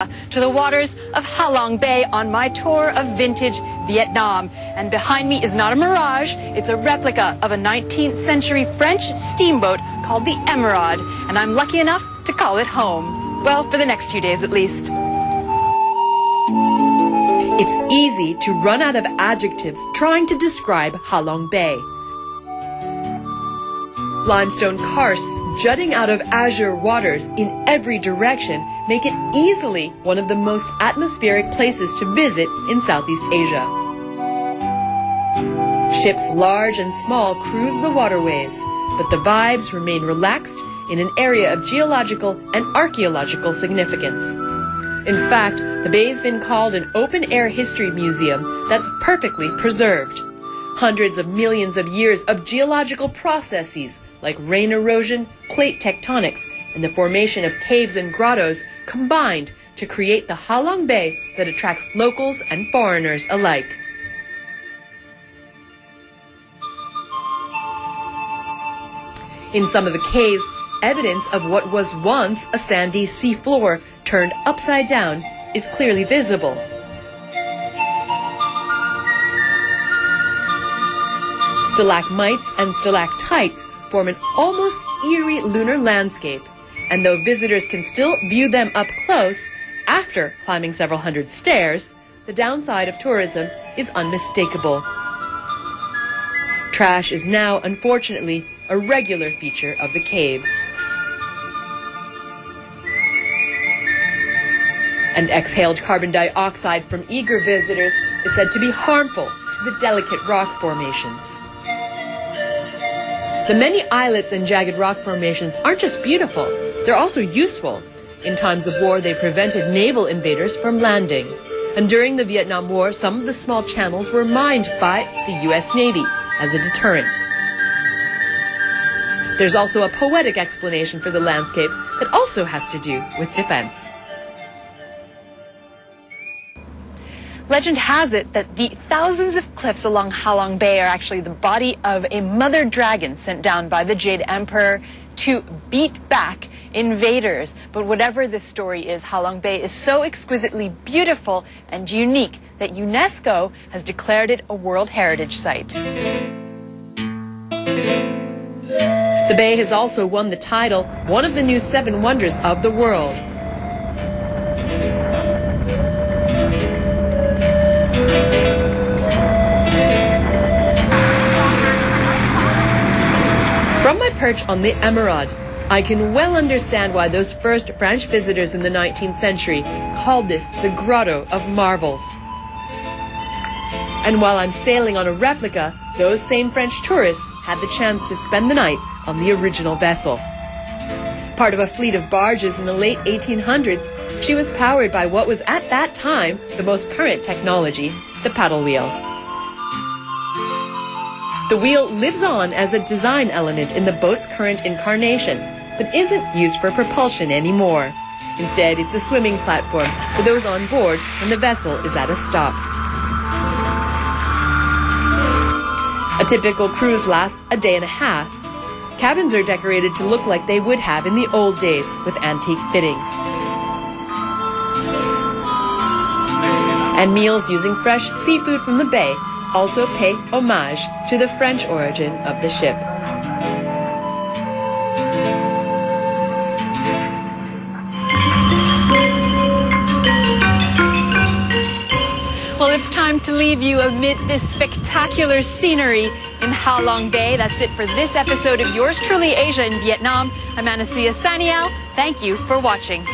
to the waters of Ha Long Bay on my tour of vintage Vietnam. And behind me is not a mirage, it's a replica of a 19th century French steamboat called the Emeraude, and I'm lucky enough to call it home. Well, for the next 2 days at least. It's easy to run out of adjectives trying to describe Ha Long Bay. Limestone karsts jutting out of azure waters in every direction make it easily one of the most atmospheric places to visit in Southeast Asia. Ships large and small cruise the waterways, but the vibes remain relaxed in an area of geological and archaeological significance. In fact, the bay's been called an open-air history museum that's perfectly preserved. Hundreds of millions of years of geological processes like rain erosion, plate tectonics, and the formation of caves and grottos combined to create the Ha Long Bay that attracts locals and foreigners alike. In some of the caves, evidence of what was once a sandy seafloor turned upside down is clearly visible. Stalagmites and stalactites form an almost eerie lunar landscape, and though visitors can still view them up close after climbing several hundred stairs, the downside of tourism is unmistakable. Trash is now, unfortunately, a regular feature of the caves. And exhaled carbon dioxide from eager visitors is said to be harmful to the delicate rock formations. The many islets and jagged rock formations aren't just beautiful, they're also useful. In times of war, they prevented naval invaders from landing. And during the Vietnam War, some of the small channels were mined by the U.S. Navy as a deterrent. There's also a poetic explanation for the landscape that also has to do with defense. Legend has it that the thousands of cliffs along Ha Long Bay are actually the body of a mother dragon sent down by the Jade Emperor to beat back invaders. But whatever the story is, Ha Long Bay is so exquisitely beautiful and unique that UNESCO has declared it a World Heritage Site. The bay has also won the title, one of the new 7 wonders of the world. From my perch on the Emeraude, I can well understand why those first French visitors in the 19th century called this the Grotto of Marvels. And while I'm sailing on a replica, those same French tourists had the chance to spend the night on the original vessel. Part of a fleet of barges in the late 1800s, she was powered by what was at that time the most current technology, the paddle wheel. The wheel lives on as a design element in the boat's current incarnation, but isn't used for propulsion anymore. Instead, it's a swimming platform for those on board when the vessel is at a stop. A typical cruise lasts a day and a half. Cabins are decorated to look like they would have in the old days with antique fittings. And meals using fresh seafood from the bay also pay homage to the French origin of the ship. Well, it's time to leave you amid this spectacular scenery in Ha Long Bay. That's it for this episode of Yours Truly Asia in Vietnam. I'm Anasuya Sanyao. Thank you for watching.